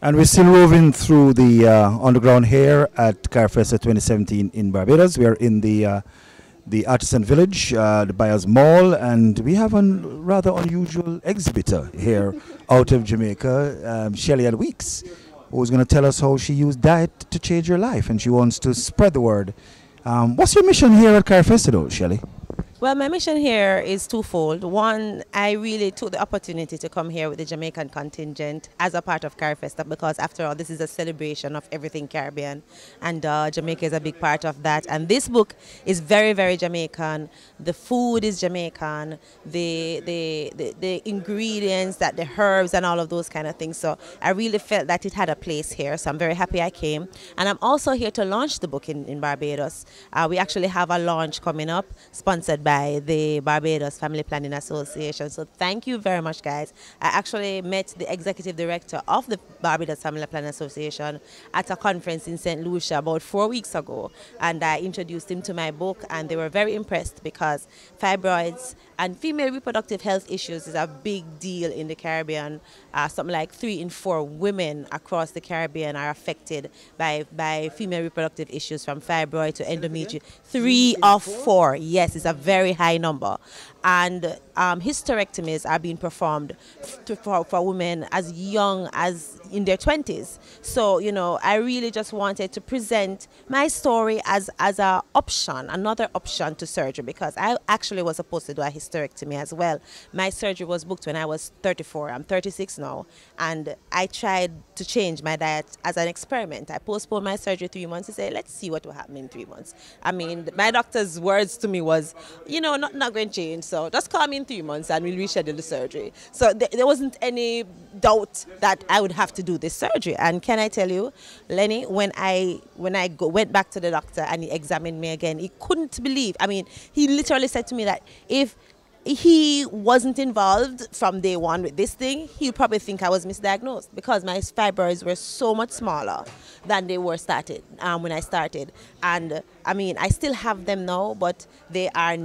And we're still moving through the underground here at Carifesta 2017 in Barbados. We are in the Artisan Village, the Buyers Mall, and we have a rather unusual exhibitor here out of Jamaica, Shelley Ann Weeks, who's going to tell us how she used diet to change her life, and she wants to spread the word. What's your mission here at Carifesta, though, Shelley? Well, my mission here is twofold. One, I really took the opportunity to come here with the Jamaican contingent as a part of Carifesta because, after all, this is a celebration of everything Caribbean, and Jamaica is a big part of that. And this book is very, very Jamaican. The food is Jamaican, the ingredients, that the herbs and all of those kind of things. So I really felt that it had a place here. So I'm very happy I came. And I'm also here to launch the book in Barbados. We actually have a launch coming up, sponsored by the Barbados Family Planning Association. So thank you very much, guys. I actually met the executive director of the Barbados Family Planning Association at a conference in St. Lucia about 4 weeks ago, and I introduced him to my book, and they were very impressed because fibroids and female reproductive health issues is a big deal in the Caribbean. Something like 3 in 4 women across the Caribbean are affected by female reproductive issues, from fibroid to endometrium. 3 of 4, yes, it's a very high number. And hysterectomies are being performed for women as young as in their 20s. So, you know, I really just wanted to present my story as an option, another option to surgery, because I actually was supposed to do a hysterectomy as well. My surgery was booked when I was 34. I'm 36 now, and I tried to change my diet as an experiment. I postponed my surgery 3 months to say, let's see what will happen in 3 months. I mean, my doctor's words to me was, you know, not going to change, so just call me in 3 months and we'll reschedule the surgery. So there wasn't any doubt that I would have to do this surgery. And can I tell you, Lenny, when I went back to the doctor and he examined me again, he couldn't believe. I mean, he literally said to me that if he wasn't involved from day one with this thing, he'd probably think I was misdiagnosed, because my fibroids were so much smaller than they were when I started. And I mean, I still have them now, but they are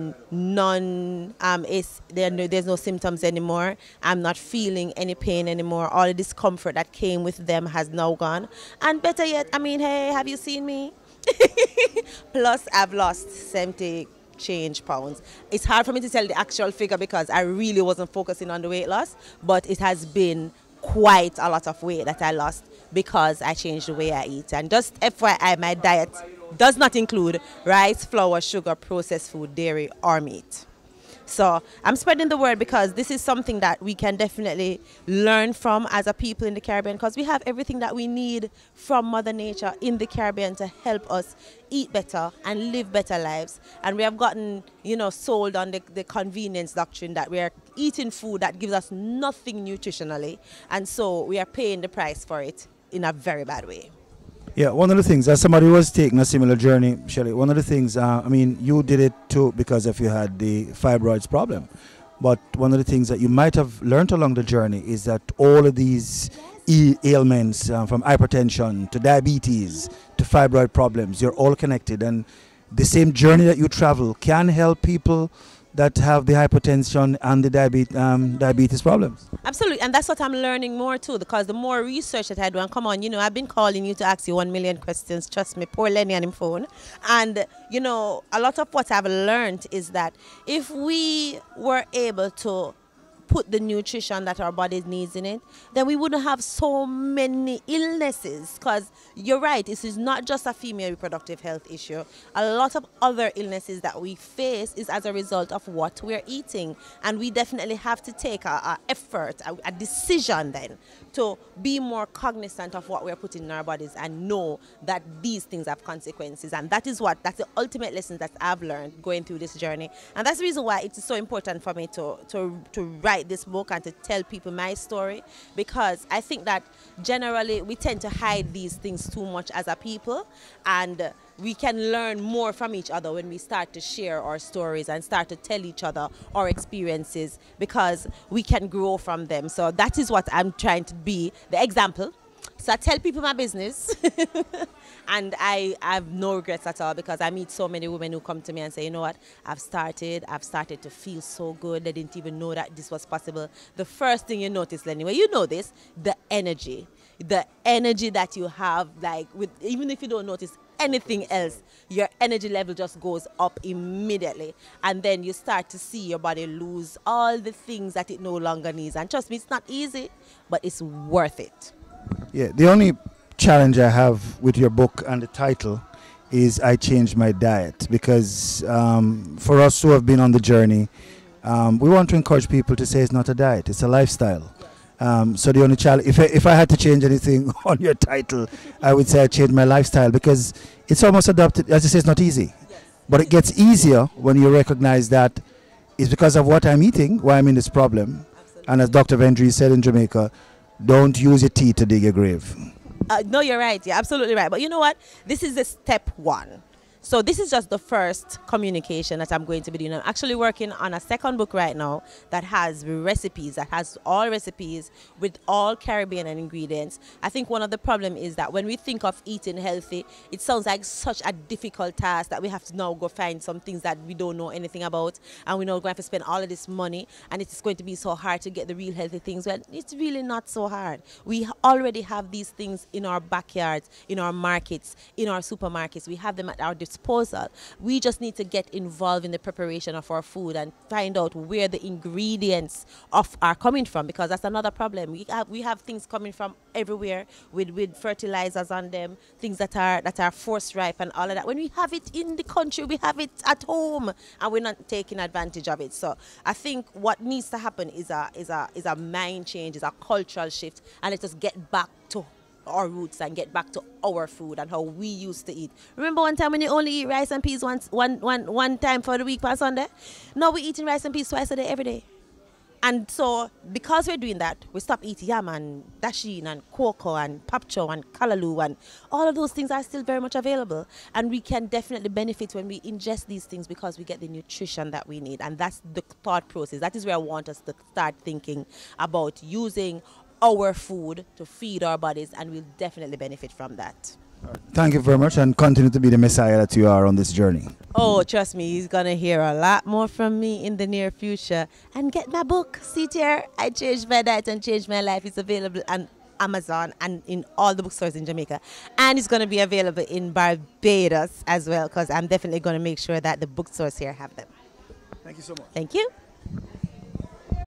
there's no symptoms anymore. I'm not feeling any pain anymore. All the discomfort that came with them has now gone. And better yet, I mean, hey, have you seen me? Plus, I've lost 70 change pounds. It's hard for me to tell the actual figure because I really wasn't focusing on the weight loss, but it has been quite a lot of weight that I lost because I changed the way I eat. And just FYI, my diet does not include rice, flour, sugar, processed food, dairy, or meat. So I'm spreading the word because this is something that we can definitely learn from as a people in the Caribbean, because we have everything that we need from Mother Nature in the Caribbean to help us eat better and live better lives. And we have gotten, you know, sold on the convenience doctrine that we are eating food that gives us nothing nutritionally, and so we are paying the price for it in a very bad way. Yeah, one of the things, as somebody who was taking a similar journey, Shelley, one of the things, I mean, you did it too because if you had the fibroids problem. But one of the things that you might have learned along the journey is that all of these ailments, from hypertension to diabetes to fibroid problems, you're all connected. And the same journey that you travel can help people that have the hypertension and the diabetes problems. Absolutely, and that's what I'm learning more too, because the more research that I do, and come on, you know, I've been calling you to ask you 1 million questions, trust me, poor Lenny on him phone. And, you know, a lot of what I've learned is that if we were able to put the nutrition that our body needs in it, then we wouldn't have so many illnesses. Because you're right, this is not just a female reproductive health issue. A lot of other illnesses that we face is as a result of what we're eating. And we definitely have to take a effort, a decision then, to be more cognizant of what we're putting in our bodies and know that these things have consequences. And that's the ultimate lesson that I've learned going through this journey. And that's the reason why it is so important for me to write this book and to tell people my story, because I think that generally we tend to hide these things too much as a people, and we can learn more from each other when we start to share our stories and start to tell each other our experiences, because we can grow from them. So that is what I'm trying to be, the example. So I tell people my business and I have no regrets at all, because I meet so many women who come to me and say, you know what, I've started to feel so good. They didn't even know that this was possible. The first thing you notice, anyway, you know this, the energy. the energy that you have, like with even if you don't notice anything else, your energy level just goes up immediately, and then you start to see your body lose all the things that it no longer needs. And trust me, it's not easy, but it's worth it. Yeah, the only challenge I have with your book and the title is I changed my diet, because for us who have been on the journey, we want to encourage people to say it's not a diet, it's a lifestyle. So the only challenge, if I had to change anything on your title, I would say I changed my lifestyle, because it's almost adopted. As you say, it's not easy, but it gets easier when you recognize that it's because of what I'm eating why I'm in this problem. Absolutely. And as Dr. Vendry said in Jamaica, don't use your teeth to dig a grave. No, you're right. You're absolutely right. But you know what? This is the step one. So this is just the first communication that I'm going to be doing. I'm actually working on a second book right now that has recipes, that has all recipes with all Caribbean ingredients. I think one of the problems is that when we think of eating healthy, it sounds like such a difficult task that we have to now go find some things that we don't know anything about, and we're now going to have to spend all of this money, and it's going to be so hard to get the real healthy things. Well, it's really not so hard. We already have these things in our backyards, in our markets, in our supermarkets. We have them at our disposal. We just need to get involved in the preparation of our food and find out where the ingredients are coming from, because that's another problem. We have things coming from everywhere with fertilizers on them, things that are force ripe and all of that. When we have it in the country, we have it at home, and we're not taking advantage of it. So I think what needs to happen is a mind change, is a cultural shift, and let us get back to our roots and get back to our food and how we used to eat. Remember one time when you only eat rice and peas one time for the week per Sunday? Now we're eating rice and peas twice a day, every day. And so because we're doing that, we stop eating yam and dasheen and cocoa and papcho and kalaloo, and all of those things are still very much available. And we can definitely benefit when we ingest these things, because we get the nutrition that we need. And that's the thought process. That is where I want us to start thinking about using our food to feed our bodies, and we'll definitely benefit from that. Thank you very much, and continue to be the Messiah that you are on this journey. Oh, trust me, he's going to hear a lot more from me in the near future. And get my book, See Here, I Changed My Diet and Changed My Life. It's available on Amazon and in all the bookstores in Jamaica. And it's going to be available in Barbados as well, because I'm definitely going to make sure that the bookstores here have them. Thank you so much. Thank you.